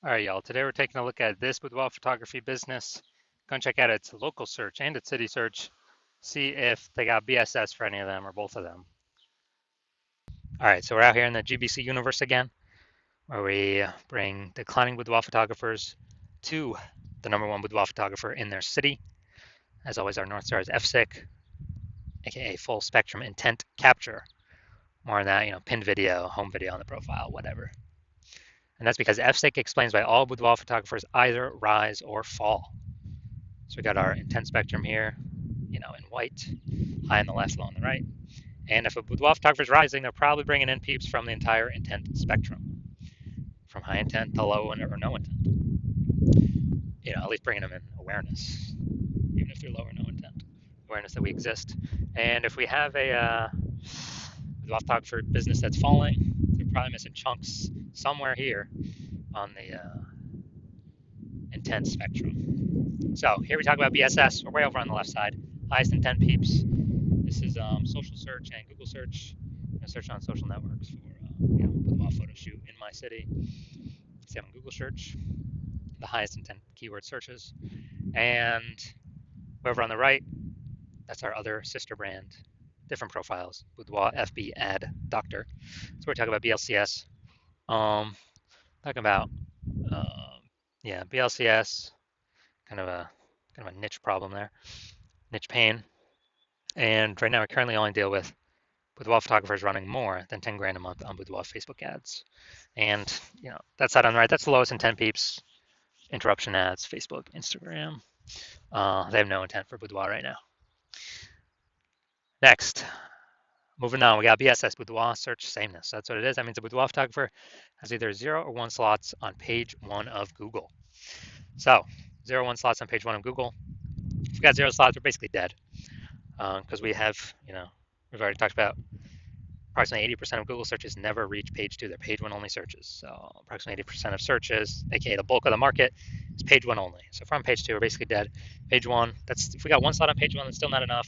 All right, y'all. Today we're taking a look at this boudoir photography business. Go and check out its local search and its city search. See if they got BSS for any of them or both of them. All right, so we're out here in the GBC universe again, where we bring declining boudoir photographers to the #1 boudoir photographer in their city. As always, our North Star is FSIC, aka full spectrum intent capture. More on that, pinned video, home video on the profile, whatever. And that's because FSIC explains why all boudoir photographers either rise or fall. So we got our intent spectrum here, in white, high on the left, low on the right. And if a boudoir photographer is rising, they're probably bringing in peeps from the entire intent spectrum, from high intent to low or no intent. At least bringing them in awareness, even if they're low or no intent, awareness that we exist. And if we have a boudoir photographer business that's falling, they're probably missing chunks somewhere here on the intent spectrum. So here we talk about BSS. We're way over on the left side. Highest intent peeps. This is social search and Google search. Search on social networks for boudoir photo shoot in my city. See on Google search, the highest intent keyword searches. And over on the right, that's our other sister brand, different profiles, Boudoir FB Ad Doctor. So we're talking about BLCS. Talking about BLCS, kind of a niche problem there, niche pain. And right now we currently only deal with boudoir photographers running more than 10 grand a month on boudoir Facebook ads. And, that side on the right, that's the lowest intent peeps, interruption ads, Facebook, Instagram. They have no intent for boudoir right now. Next, moving on, we got BSS, boudoir search sameness. That's what it is. That means a boudoir photographer has either 0 or 1 slots on page 1 of Google. So 0 or 1 slots on page 1 of Google. If we got 0 slots, we're basically dead because we have, we've already talked about approximately 80% of Google searches never reach page 2. They're page 1 only searches. So approximately 80% of searches, aka the bulk of the market, is page 1 only. So if we're on page 2, we're basically dead. Page 1, that's if we got 1 slot on page 1, that's still not enough.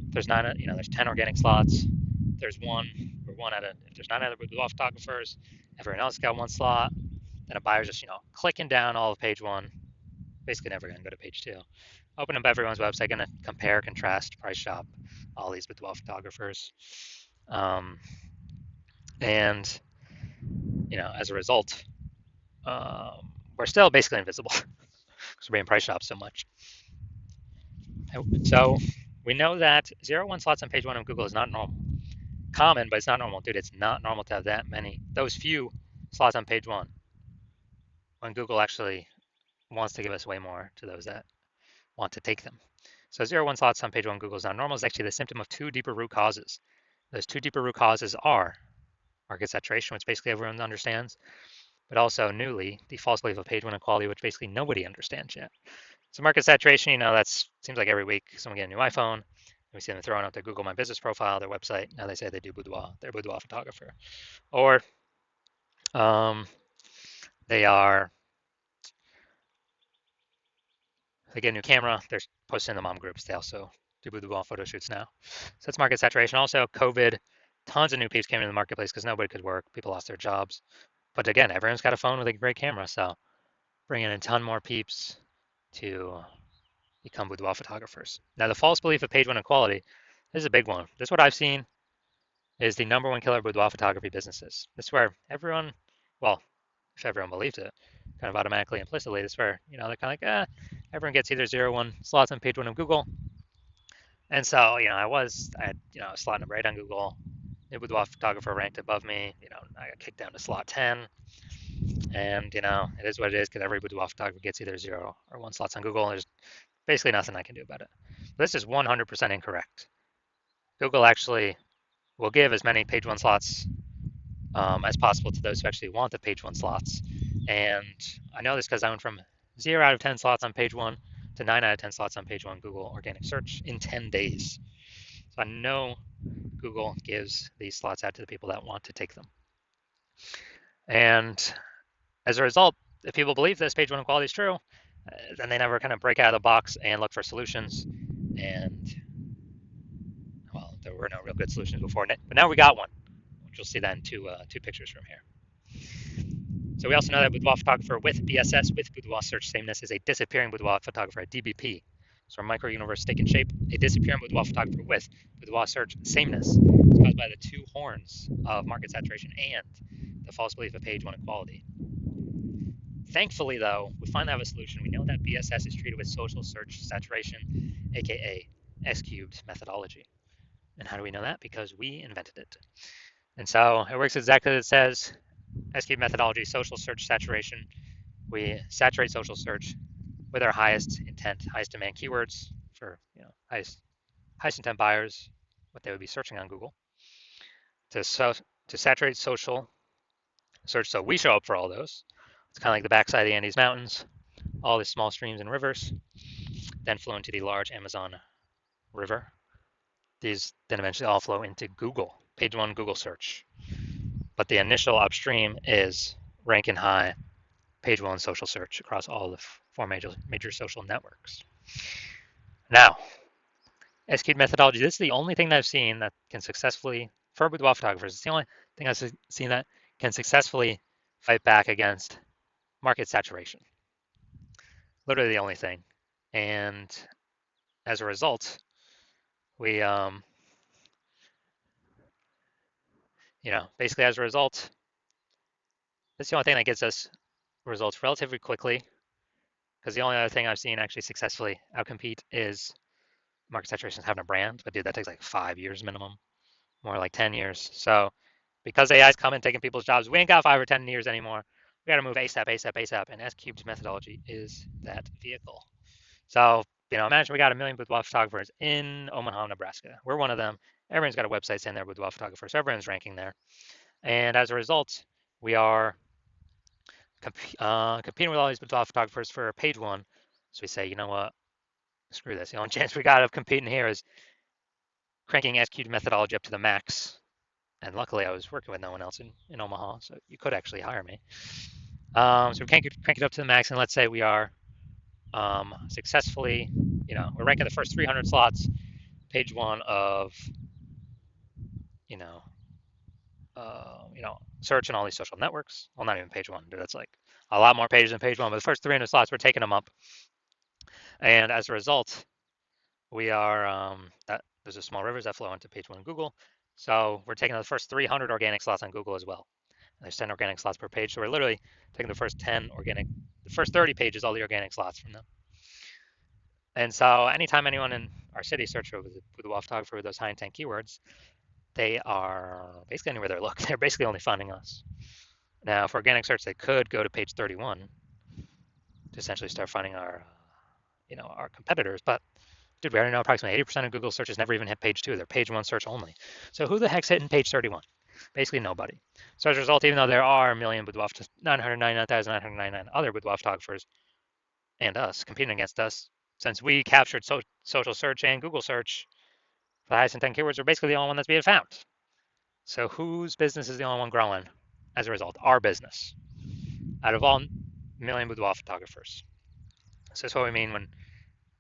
If there's 9, there's 10 organic slots. If there's one, we're one out of. If there's 9 other boudoir photographers, everyone else got 1 slot. Then a buyer's just clicking down all of page 1. Basically never gonna go to page 2. Open up everyone's website, gonna compare, contrast, price shop all these boudoir photographers. And as a result, we're still basically invisible because we're being price shopped so much. So we know that 0 1 slots on page 1 of Google is not normal. Common, but it's not normal, dude. It's not normal to have those few slots on page 1 when Google actually wants to give us way more to those that want to take them. So 0 1 slots on page 1 Google is not normal is actually the symptom of 2 deeper root causes. Those 2 deeper root causes are market saturation, which basically everyone understands, but also newly the false belief of page 1 equality, which basically nobody understands yet. So market saturation, that seems like every week someone get a new iPhone. We see them throwing up their Google My Business profile, their website. Now they say they do boudoir. They're a boudoir photographer, or they are they get a new camera. They're posting in the mom groups. They also do boudoir photo shoots now. So that's market saturation. Also, COVID, tons of new peeps came into the marketplace because nobody could work. People lost their jobs. But again, everyone's got a phone with a great camera, so bringing in a ton more peeps to become boudoir photographers. Now, the false belief of page 1 equality, this is a big one. This is what I've seen is the #1 killer of boudoir photography businesses. This is where everyone, well, if everyone believes it, kind of automatically, implicitly, this is where, they're kind of like, everyone gets either 0 1 slots on page 1 of Google. And so, I had, a slot number 8 on Google. The boudoir photographer ranked above me. I got kicked down to slot 10. And, it is what it is because every boudoir photographer gets either 0 or 1 slots on Google. And there's basically nothing I can do about it. This is 100% incorrect. Google actually will give as many page 1 slots as possible to those who actually want the page 1 slots. And I know this because I went from 0 out of 10 slots on page 1 to 9 out of 10 slots on page 1 Google organic search in 10 days. So I know Google gives these slots out to the people that want to take them. And as a result, if people believe this page 1 equality is true, then they never kind of break out of the box and look for solutions. And well, there were no real good solutions before, but now we got one. You'll see that in two pictures from here. So we also know that boudoir photographer with BSS, with boudoir search sameness, is a disappearing boudoir photographer, a DBP. So our microuniverse taking shape, a disappearing boudoir photographer with boudoir search sameness is caused by the two horns of market saturation and the false belief of page one equality. Thankfully, though, we finally have a solution. We know that BSS is treated with social search saturation, aka S cubed methodology. And how do we know that? Because we invented it. And so it works exactly as it says. S cubed methodology, social search saturation. We saturate social search with our highest intent, highest demand keywords for highest intent buyers, what they would be searching on Google. To saturate social search, so we show up for all those. It's kind of like the backside of the Andes Mountains, all the small streams and rivers, then flow into the large Amazon River. These then eventually all flow into Google, page one Google search. But the initial upstream is ranking high, page one social search across all the four major social networks. Now, S-cubed methodology, this is the only thing that I've seen that can successfully, for boudoir photographers, it's the only thing I've seen that can successfully fight back against market saturation. Literally the only thing. And as a result, we, basically as a result, that's the only thing that gets us results relatively quickly. Because the only other thing I've seen actually successfully outcompete is market saturation having a brand. But dude, that takes like 5 years minimum, more like 10 years. So because AI is coming taking people's jobs, we ain't got 5 or 10 years anymore. We got to move ASAP, ASAP, ASAP. And S-cubed methodology is that vehicle. So, imagine we got 1 million boudoir photographers in Omaha, Nebraska. We're one of them. Everyone's got a website saying they're boudoir photographers. So everyone's ranking there. And as a result, we are competing with all these boudoir photographers for page one. So we say, you know what? Screw this. The only chance we got of competing here is cranking S-cubed methodology up to the max. And luckily, I was working with no one else in Omaha, so you could actually hire me. So we crank it up to the max, and let's say we are successfully, we're ranking the first 300 slots, page one of, search and all these social networks. Well, not even page one, but that's like a lot more pages than page one. But the first 300 slots, we're taking them up, and as a result, we are there's a small rivers that flow into page one of Google. So we're taking the first 300 organic slots on Google as well. There's 10 organic slots per page. So we're literally taking the first 30 pages, all the organic slots from them. And so anytime anyone in our city searches for the wall photographer with those high intent keywords, they are basically anywhere they look. They're basically only finding us. Now, for organic search, they could go to page 31 to essentially start finding our competitors. But dude, we already know approximately 80% of Google searches never even hit page 2. They're page 1 search only. So who the heck's hitting page 31? Basically nobody. So as a result, even though there are 999,999 other boudoir photographers and us competing against us, since we captured social search and Google search for the highest intent keywords, we're basically the only one that's being found. So whose business is the only one growing as a result? Our business. Out of all million boudoir photographers. So that's what we mean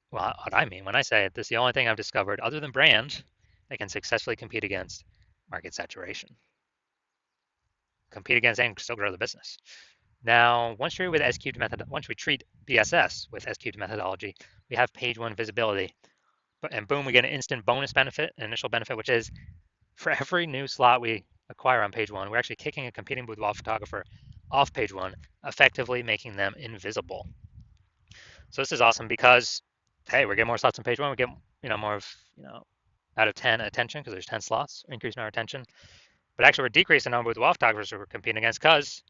what I mean when I say this is the only thing I've discovered other than brand that can successfully compete against market saturation. Compete against and still grow the business. Now, once we treat BSS with S-cubed methodology, we have page one visibility. And boom, we get an instant bonus benefit, an initial benefit, which is for every new slot we acquire on page one, we're actually kicking a competing boudoir photographer off page one, effectively making them invisible. So this is awesome because, hey, we're getting more slots on page one. We get, more of, out of 10 attention because there's 10 slots, increasing our attention. But actually, we're decreasing the number of boudoir photographers we're competing against because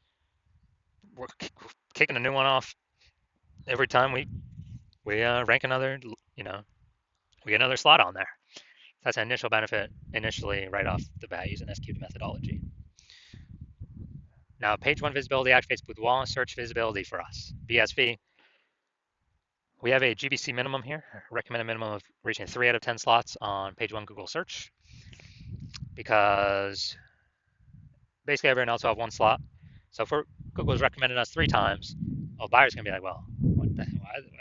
we're kicking a new one off every time we rank another, we get another slot on there. That's an initial benefit initially right off the bat using S-cubed methodology. Now, page one visibility activates boudoir search visibility for us. BSV. We have a GBC minimum here, recommended minimum of reaching 3 out of 10 slots on page one Google search, because basically everyone else will have 1 slot. So if Google's recommended us 3 times, well, buyers can be like, well, why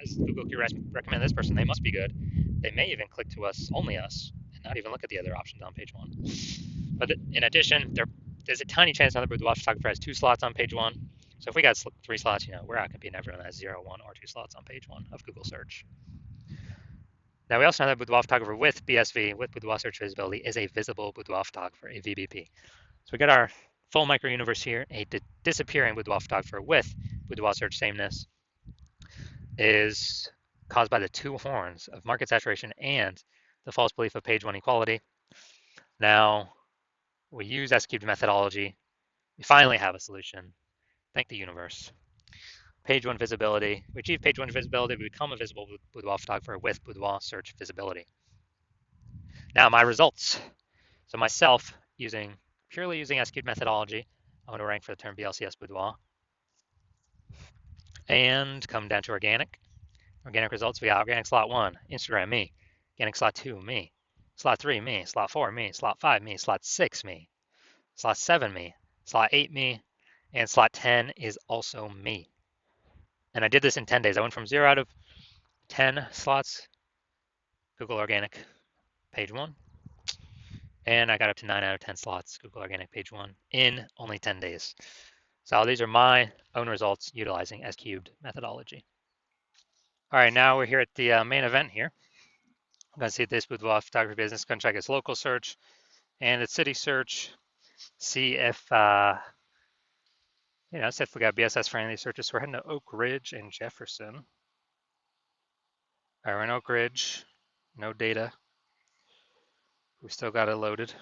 is Google recommend this person? They must be good. They may even click to us, only us, and not even look at the other options on page one. But in addition, there's a tiny chance another boudoir photographer has 2 slots on page one. So if we got 3 slots, we're out competing everyone that has 0, 1, or 2 slots on page 1 of Google search. Now we also know that Boudoir photographer with BSV, with Boudoir search visibility, is a visible Boudoir photographer, a VBP. So we got our full micro universe here. A disappearing Boudoir photographer with Boudoir search sameness is caused by the two horns of market saturation and the false belief of page 1 equality. Now we use S-cubed methodology. We finally have a solution. Thank the universe. Page 1 visibility. We achieve page 1 visibility. We become a visible Boudoir photographer with Boudoir search visibility. Now my results. So myself, purely using S-cubed methodology, I'm going to rank for the term BLCS Boudoir. And come down to organic. Organic results, we got organic slot 1, Instagram, me. Organic slot 2, me. Slot 3, me. Slot 4, me. Slot 5, me. Slot 6, me. Slot 7, me. Slot 8, me. And slot 10 is also me. And I did this in 10 days. I went from 0 out of 10 slots, Google Organic, page 1. And I got up to 9 out of 10 slots, Google Organic, page 1, in only 10 days. So these are my own results utilizing S-cubed methodology. All right, now we're here at the main event here. I'm going to see this Boudoir photography business. Going to check its local search and its city search. See if see if we got BSS friendly searches. So we're heading to Oak Ridge and Jefferson. All right, we're in Oak Ridge. No data. We still got it loaded.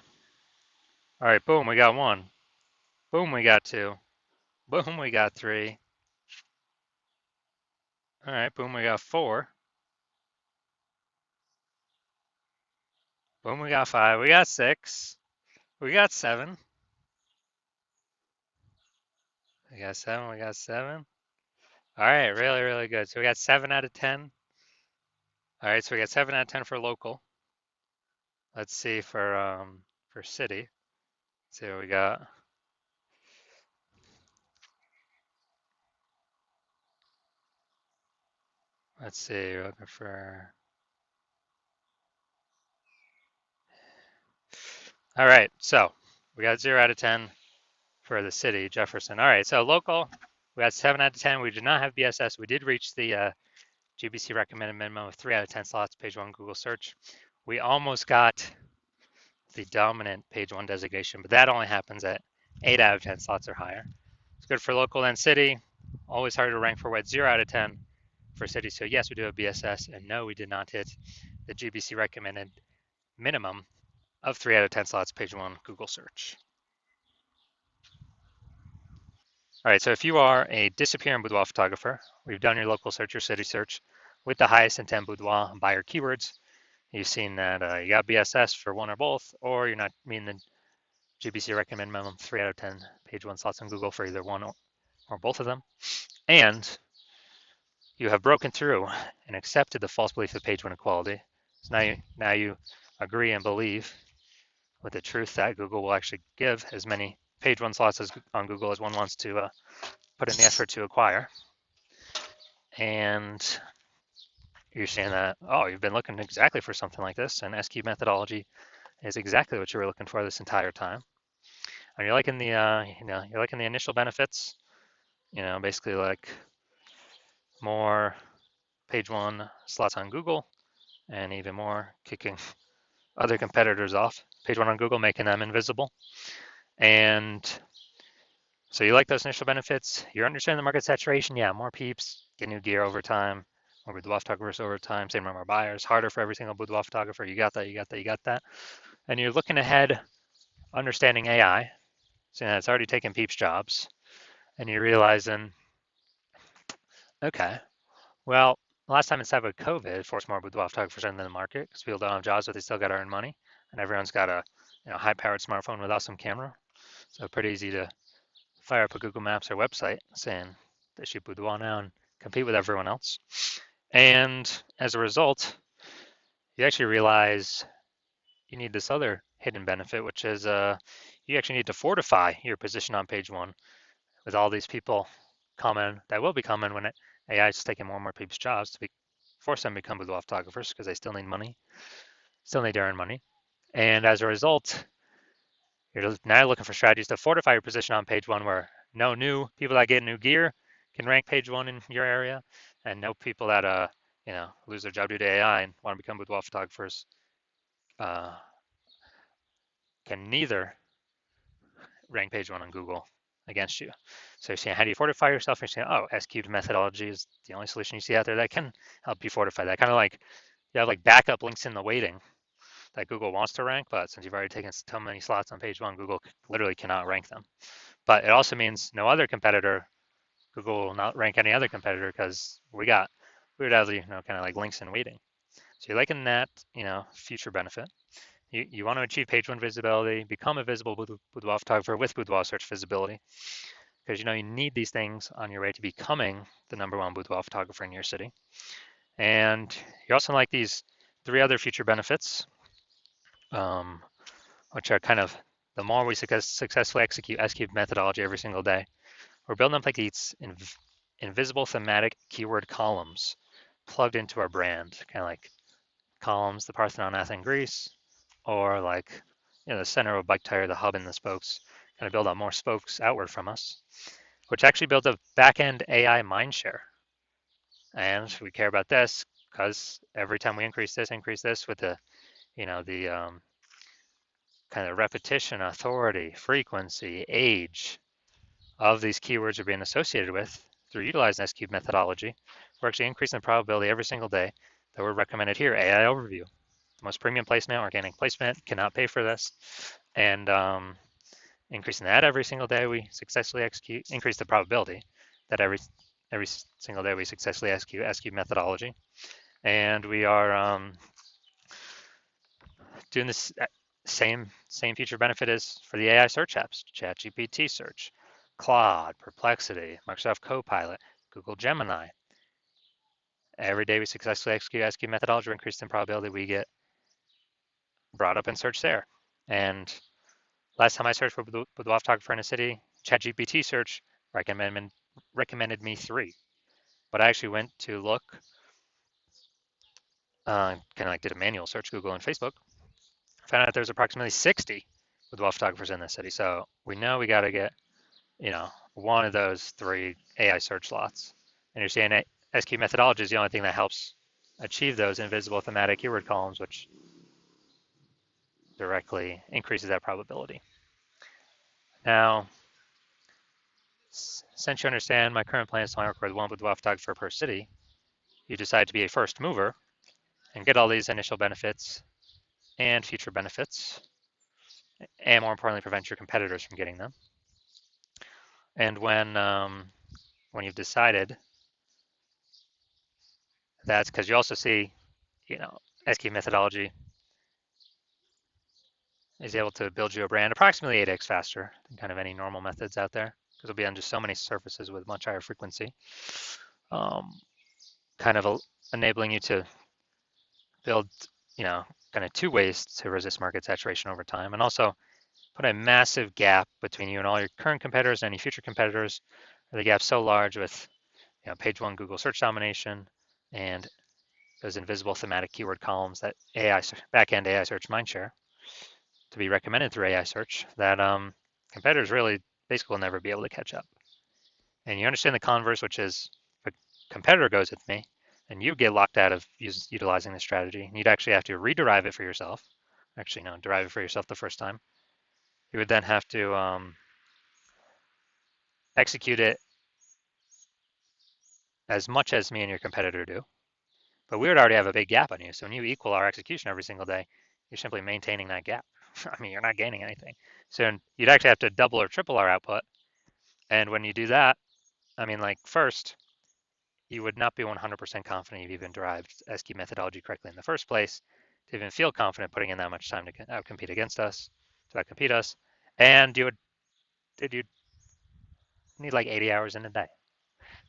All right, boom, we got 1. Boom, we got 2. Boom, we got 3. All right, boom, we got 4. Boom, we got 5. We got 6. We got 7. We got 7. We got 7. All right, really, really good. So we got 7 out of 10. All right, so we got 7 out of 10 for local. Let's see for city. Let's see what we got. Let's see, we're looking for. All right, so we got 0 out of 10 for the city, Jefferson. All right, so local, we got 7 out of 10. We did not have BSS. We did reach the GBC recommended minimum of 3 out of 10 slots, page 1 Google search. We almost got the dominant page 1 designation, but that only happens at 8 out of 10 slots or higher. It's good for local and city. Always hard to rank for what 0 out of 10 for city. So yes, we do have BSS, and no, we did not hit the GBC recommended minimum of 3 out of 10 slots, page 1 Google search. All right, so if you are a disappearing boudoir photographer, we've done your local search, your city search with the highest intent boudoir buyer keywords. You've seen that you got BSS for one or both, or you're not meeting the GBC recommend minimum 3 out of 10 page 1 slots on Google for either one or both of them. And you have broken through and accepted the false belief of page 1 equality. So now you agree and believe with the truth that Google will actually give as many page 1 slots on Google as one wants to put in the effort to acquire. And you're saying that, oh, you've been looking exactly for something like this, and S-cubed methodology is exactly what you were looking for this entire time. And you're liking the, you're liking the initial benefits, basically like more page 1 slots on Google, and even more kicking other competitors off. Page 1 on Google, making them invisible. And so you like those initial benefits. You're understanding the market saturation. Yeah, more peeps, get new gear over time, more boudoir photographers over time, same number of buyers, harder for every single boudoir photographer. You got that, you got that, you got that. And you're looking ahead, understanding AI, seeing that it's already taken peeps' jobs. And you're realizing, okay, well, last time inside of COVID forced more boudoir photographers into the market because people don't have jobs, but they still got to earn money. And everyone's got a high-powered smartphone with awesome camera. So pretty easy to fire up a Google Maps or website saying they shoot boudoir now and compete with everyone else. And as a result, you actually realize you need this other hidden benefit, which is you actually need to fortify your position on page 1 with all these people coming that will be coming when AI is taking more and more people's jobs to force them to become boudoir photographers because they still need money, still need to earn money. And as a result, you're now looking for strategies to fortify your position on page 1 where no new people that get new gear can rank page one in your area, and no people that lose their job due to AI and want to become boudoir photographers uh, can neither rank page one on Google against you. So you're saying, how do you fortify yourself? You're saying, oh, S-cubed methodology is the only solution you see out there that can help you fortify that. Kind of like you have like backup links in the waiting that Google wants to rank, but since you've already taken so many slots on page one, Google literally cannot rank them. But it also means no other competitor, Google will not rank any other competitor because we would have kind of like links in waiting. So you're liking that, future benefit. You want to achieve page one visibility, become a visible boudoir photographer with boudoir search visibility, because you need these things on your way to becoming the number one boudoir photographer in your city. And you also like these three other future benefits, which are kind of the more we successfully execute S-cube methodology every single day, we're building up like these invisible thematic keyword columns plugged into our brand, kind of like columns, the Parthenon, Athens, Greece, or like the center of a bike tire, the hub and the spokes, kind of build out more spokes outward from us, which actually builds a back-end AI mindshare. And we care about this because every time we increase this with the kind of repetition, authority, frequency, age of these keywords are being associated with through utilizing S-cube methodology, we're actually increasing the probability every single day that we're recommended here. AI overview, most premium placement, organic placement, cannot pay for this. And increasing that every single day we successfully execute, increase the probability that every single day we successfully execute S-cube methodology. And we are doing this same feature benefit as for the AI search apps, ChatGPT search, Claude, Perplexity, Microsoft Copilot, Google Gemini. Every day we successfully execute S-cube methodology, increase the probability we get brought up in search there. And last time I searched for boudoir photographer in a city, ChatGPT search recommended me 3. But I actually went to look, kind of like did a manual search, Google and Facebook, found out there's approximately 60 boudoir photographers in this city. So we know we got to get, one of those 3 AI search slots. And you're seeing S-cube methodology is the only thing that helps achieve those invisible thematic keyword columns, which directly increases that probability. Now, since you understand my current plan is to work with one boudoir photographer per city, you decide to be a first mover and get all these initial benefits and future benefits, and more importantly, prevent your competitors from getting them. And when you've decided, that's because you also see, S-cube methodology is able to build you a brand approximately 8x faster than kind of any normal methods out there, because it'll be on just so many surfaces with much higher frequency, kind of enabling you to build, kind of 2 ways to resist market saturation over time, and also put a massive gap between you and all your current competitors and any future competitors. The gap's so large with page one Google search domination and those invisible thematic keyword columns that backend AI search mindshare to be recommended through AI search that competitors really basically will never be able to catch up. And you understand the converse, which is if a competitor goes with me and you get locked out of utilizing the strategy, and you'd actually have to rederive it for yourself. Actually, no, derive it for yourself the first time. You would then have to execute it as much as me and your competitor do. But we would already have a big gap on you. So when you equal our execution every single day, you're simply maintaining that gap. I mean, you're not gaining anything. So you'd actually have to double or triple our output. And when you do that, I mean, like first, you would not be 100% confident you've even derived S-cube methodology correctly in the first place to even feel confident putting in that much time to outcompete against us, to outcompete us. And you'd need like 80 hours in a day.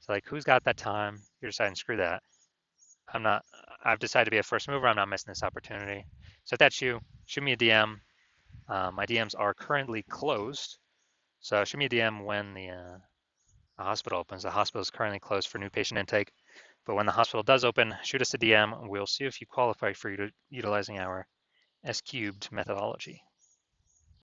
So like, who's got that time? You're deciding, screw that. I've decided to be a first mover. I'm not missing this opportunity. So if that's you, shoot me a DM. My DMs are currently closed. So shoot me a DM when the hospital opens. The hospital is currently closed for new patient intake. But when the hospital does open, shoot us a DM. We'll see if you qualify for utilizing our S-cubed methodology.